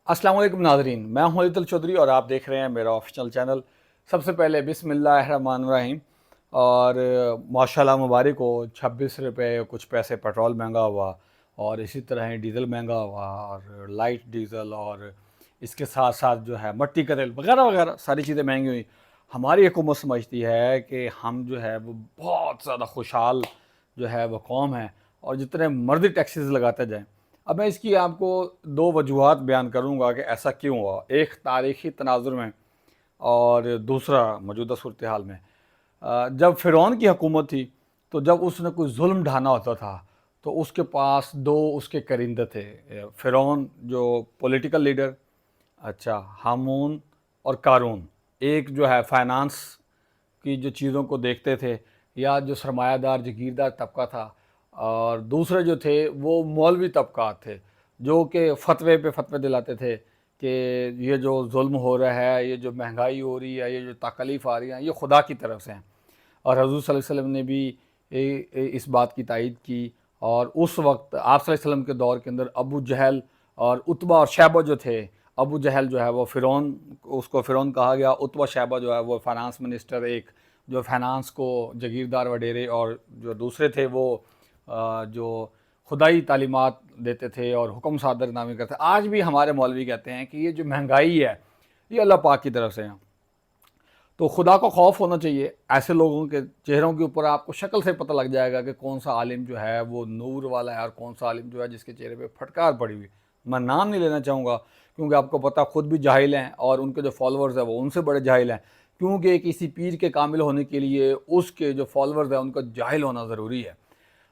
अस्सलाम वालेकुम नाज़रीन, मैं हूं अली चौधरी और आप देख रहे हैं मेरा ऑफिशियल चैनल। सबसे पहले बिस्मिल्लाहिर्रहमानिर्रहीम। और माशाल्लाह मुबारक हो, 26 रुपये कुछ पैसे पेट्रोल महंगा हुआ और इसी तरह ही डीज़ल महंगा हुआ और लाइट डीज़ल और इसके साथ साथ जो है मट्टी का तेल वगैरह वगैरह सारी चीज़ें महंगी हुई। हमारी हुकूमत समझती है कि हम जो है वो बहुत ज़्यादा खुशहाल जो है वो कौम है और जितने मर्जी टैक्सेस लगाते जाएं। अब मैं इसकी आपको दो वजूहात बयान करूंगा कि ऐसा क्यों हुआ, एक तारीख़ी तनाजुर में और दूसरा मौजूदा सूरत हाल में। जब फ़िरौन की हुकूमत थी तो जब उसने कोई जुल्म ढाना होता था तो उसके पास दो उसके करिंदे थे। फ़िरौन जो पॉलिटिकल लीडर, अच्छा, हामून और कारून। एक जो है फाइनेंस की जो चीज़ों को देखते थे या जो सरमायादार जागीरदार तबका था, और दूसरे जो थे वो मौलवी तबकात थे जो कि फतवे पे फतवे दिलाते थे कि ये जो जुल्म हो रहा है, ये जो महंगाई हो रही है, ये जो तकलीफ़ आ रही है, ये खुदा की तरफ से हैं। और हज़ूर सल्लल्लाहु अलैहि वसल्लम ने भी इस बात की तायीद की। और उस वक्त आप सल्लल्लाहु अलैहि वसल्लम के दौर के अंदर अबू जहल और उतबा और शैबा जो थे, अबू जहल जो है वो फ़िरौन, उसको फ़िरौन कहा गया। उतबा शैबा जो है वो फाइनेंस मिनिस्टर, एक जो फाइनेंस को जागीरदार वडेरे, और जो दूसरे थे वो जो खुदाई तालीमात देते थे और हुक्म सादर नामी करते। आज भी हमारे मौलवी कहते हैं कि ये जो महंगाई है ये अल्लाह पाक की तरफ से है। तो खुदा को खौफ होना चाहिए। ऐसे लोगों के चेहरों के ऊपर आपको शक्ल से पता लग जाएगा कि कौन सा आलिम जो है वो नूर वाला है और कौन सा आलिम जो है जिसके चेहरे पे फटकार पड़ी हुई। मैं नाम नहीं लेना चाहूँगा क्योंकि आपको पता खुद भी जाहिल हैं और उनके जो फॉलोअर्स हैं वो उनसे बड़े जाहिल हैं, क्योंकि किसी पीर के कामिल होने के लिए उसके जो फॉलोअर्स हैं उनका जाहिल होना ज़रूरी है।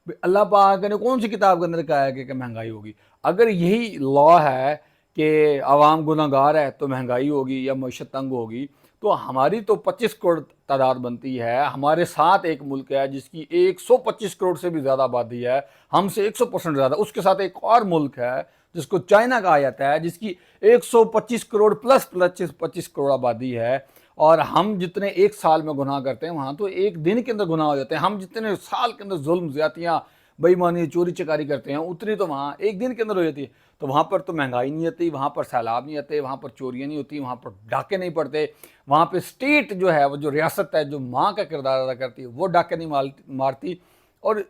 अल्लाह पाक ने कौन सी किताब के अंदर कहा है कि महंगाई होगी? अगर यही लॉ है कि आवाम गुनाहगार है तो महंगाई होगी या मईशत तंग होगी, तो हमारी तो 25 करोड़ तादाद बनती है। हमारे साथ एक मुल्क है जिसकी 125 करोड़ से भी ज़्यादा आबादी है, हमसे 100% ज़्यादा। उसके साथ एक और मुल्क है जिसको चाइना कहा जाता है, जिसकी 125 करोड़ प्लस 25 करोड़ आबादी है। और हम जितने एक साल में गुनाह करते हैं वहाँ तो एक दिन के अंदर गुनाह हो जाते हैं। हम जितने साल के अंदर जुल्म, ज़्यादतियाँ, बेईमानी, चोरी चकारी करते हैं उतनी तो वहाँ एक दिन के अंदर हो जाती है। तो वहाँ पर तो महंगाई नहीं आती, वहाँ पर सैलाब नहीं आते, वहाँ पर चोरियाँ नहीं होती, वहाँ पर डाके नहीं पड़ते। वहाँ पे स्टेट जो है वो जो रियासत है जो माँ का किरदार अदा करती है वो डाके नहीं मारती। और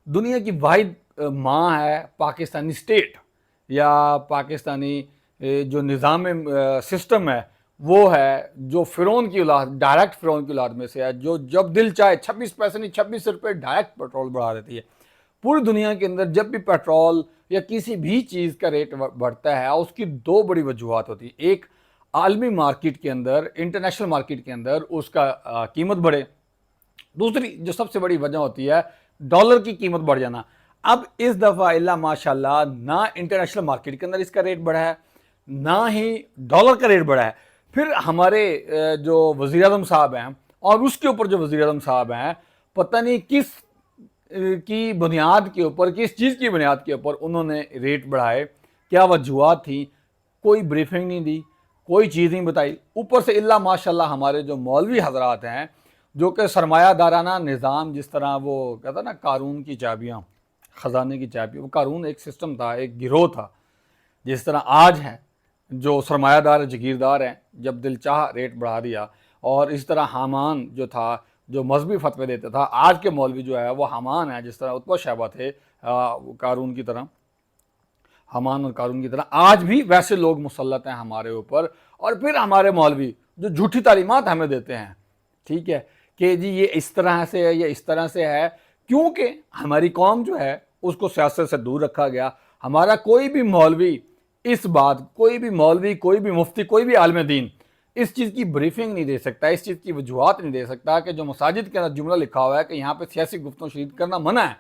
दुनिया की वाहिद माँ है पाकिस्तानी स्टेट या पाकिस्तानी जो निज़ाम सिस्टम है वो है जो फ़िरौन की औलाद, डायरेक्ट फ़िरौन की औलाद में से है, जो जब दिल चाहे 26 पैसे नहीं 26 रुपये डायरेक्ट पेट्रोल बढ़ा देती है। पूरी दुनिया के अंदर जब भी पेट्रोल या किसी भी चीज़ का रेट बढ़ता है उसकी दो बड़ी वजूहत होती है। एक, आलमी मार्केट के अंदर, इंटरनेशनल मार्केट के अंदर उसका कीमत बढ़े। दूसरी जो सबसे बड़ी वजह होती है डॉलर की कीमत बढ़ जाना। अब इस दफ़ा इल्ला माशाल्लाह ना इंटरनेशनल मार्केट के अंदर इसका रेट बढ़ा है, ना ही डॉलर का रेट बढ़ा है। फिर हमारे जो वज़ीर आज़म साहब हैं और उसके ऊपर जो वज़ीर आज़म साहब हैं, पता नहीं किस की बुनियाद के ऊपर, किस चीज़ की बुनियाद के ऊपर उन्होंने रेट बढ़ाए, क्या वजूहत थी, कोई ब्रीफिंग नहीं दी, कोई चीज़ नहीं बताई। ऊपर से इल्ला माशाल्लाह हमारे जो मौलवी हजरात हैं जो कि सरमायादाराना निज़ाम, जिस तरह वो कहता ना कारून की चाबियाँ, ख़जाने की चाबियाँ, वो कारून एक सिस्टम था, एक गिरोह था। जिस तरह आज हैं जो सरमायादार जागीरदार हैं, जब दिल चाह रेट बढ़ा दिया। और इस तरह हामान जो था जो मजहबी फतवे देता था, आज के मौलवी जो है वो हामान है, जिस तरह उत्पा शहबा थे कारून की तरह, हामान और कारून की तरह आज भी वैसे लोग मुसल्लत हैं हमारे ऊपर। और फिर हमारे मौलवी जो झूठी तालीमात हमें देते हैं, ठीक है, कि जी ये इस तरह से है, ये इस तरह से है, क्योंकि हमारी कौम जो है उसको सियासत से दूर रखा गया। हमारा कोई भी मौलवी इस बात, कोई भी मौलवी, कोई भी मुफ्ती, कोई भी आलिम दीन इस चीज़ की ब्रीफिंग नहीं दे सकता, इस चीज़ की वजूहत नहीं दे सकता कि जो मसाजिद के अंदर जुमला लिखा हुआ है कि यहाँ पे सियासी गुफ्तगू शरीक करना मना है,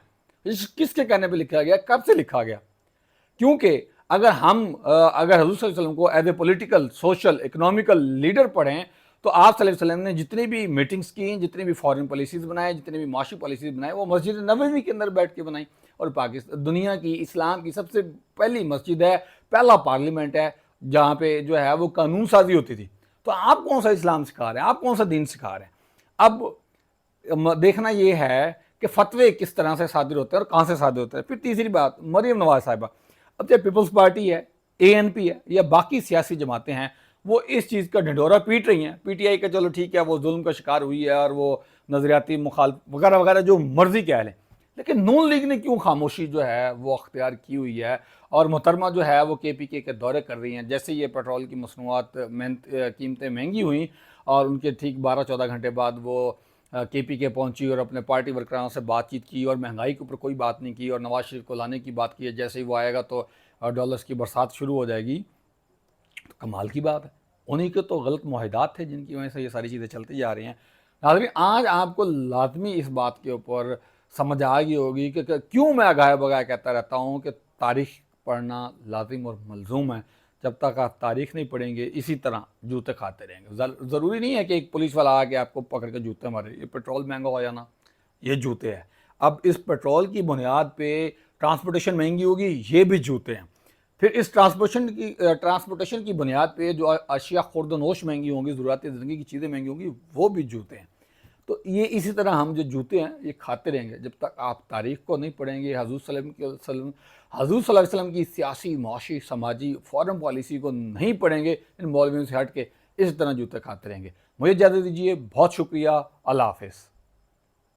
किसके कहने पे लिखा गया, कब से लिखा गया? क्योंकि अगर हम अगर हज़रत सल्लल्लाहु अलैहि वसल्लम को as a political, social, economical leader पढ़ें तो आप सल्लल्लाहु अलैहि वसल्लम ने जितनी भी मीटिंग्स की, जितनी भी फॉरेन पॉलिसीज़ बनाए, जितनी भी माशी पॉलिसीज़ बनाए, वो मस्जिद नबवी के अंदर बैठ के बनाई। और पाकिस्तान दुनिया की इस्लाम की सबसे पहली मस्जिद है, पहला पार्लियामेंट है जहाँ पे जो है वो कानून साजी होती थी। तो आप कौन सा इस्लाम सिखा रहे हैं, आप कौन सा दीन सिखा रहे हैं? अब देखना ये है कि फतवे किस तरह से सादिर होते हैं और कहाँ से सादिर होते हैं। फिर तीसरी बात, मरीम नवाज साहिबा, अब चाहे पीपल्स पार्टी है ANP ہے یا باقی سیاسی جماعتیں ہیں وہ اس چیز کا ڈھنڈورا پیٹ رہی ہیں. PTI کا چلو ٹھیک ہے وہ ظلم کا شکار ہوئی ہے اور وہ نظریاتی مخالف وغیرہ وغیرہ جو مرضی کہہ لیں, لیکن نون لیگ نے کیوں خاموشی جو ہے وہ اختیار کی ہوئی ہے اور محترمہ جو ہے وہ KPK کے دورے کر رہی ہیں. جیسے یہ پیٹرول کی مصنوعات قیمتیں مہنگی ہوئیں اور ان کے ٹھیک 12-14 گھنٹے بعد وہ KPK پہنچی اور اپنے پارٹی ورکروں سے بات چیت کی اور مہنگائی کے اوپر کوئی بات نہیں کی اور نواز شریف کو لانے کی بات کی ہے. جیسے ہی وہ آئے گا تو ڈالرز کی برسات شروع ہو جائے گی. تو کمال کی بات ہے, انہی کے تو غلط معاہدات تھے جن کی وجہ سے یہ ساری چیزیں چلتی جا رہی ہیں. ناظرین آج آپ کو لازمی اس بات کے اوپر سمجھ آ گئی ہوگی کہ کیوں میں اگائے بگائے کہتا رہتا ہوں کہ تاریخ پڑھنا لازم اور ملزوم ہے. جب تک آپ تاریخ نہیں پڑھیں گے اسی طرح جوتے کھاتے رہیں گے. ضروری نہیں ہے کہ ایک پولیس والا آ کے آپ کو پکڑ کے جوتے مارے. یہ پیٹرول مہنگا ہو جانا یہ جوتے ہیں. اب اس پیٹرول کی بنیاد پہ ٹرانسپورٹیشن مہنگی ہوگی یہ بھی جوتے ہیں. پھر اس ٹرانسپورٹیشن کی بنیاد پہ جو اشیاء خورد و نوش مہنگی ہوں گی, ضروریات زندگی کی چیزیں مہنگی ہوں گی, وہ بھی جوتے ہیں. تو یہ اسی طرح ہم جو جوتے ہیں یہ کھاتے رہیں گے جب تک آپ تاریخ کو نہیں پڑھیں گے, حضور صلی اللہ علیہ وسلم کی سیاسی, معاشی, سماجی, فارن پالیسی کو نہیں پڑھیں گے, ان مولویوں سے ہٹ کے اسی طرح جوتے کھاتے رہیں گے. مجھے اجازت دیجیے, بہت شکریہ, اللہ حافظ.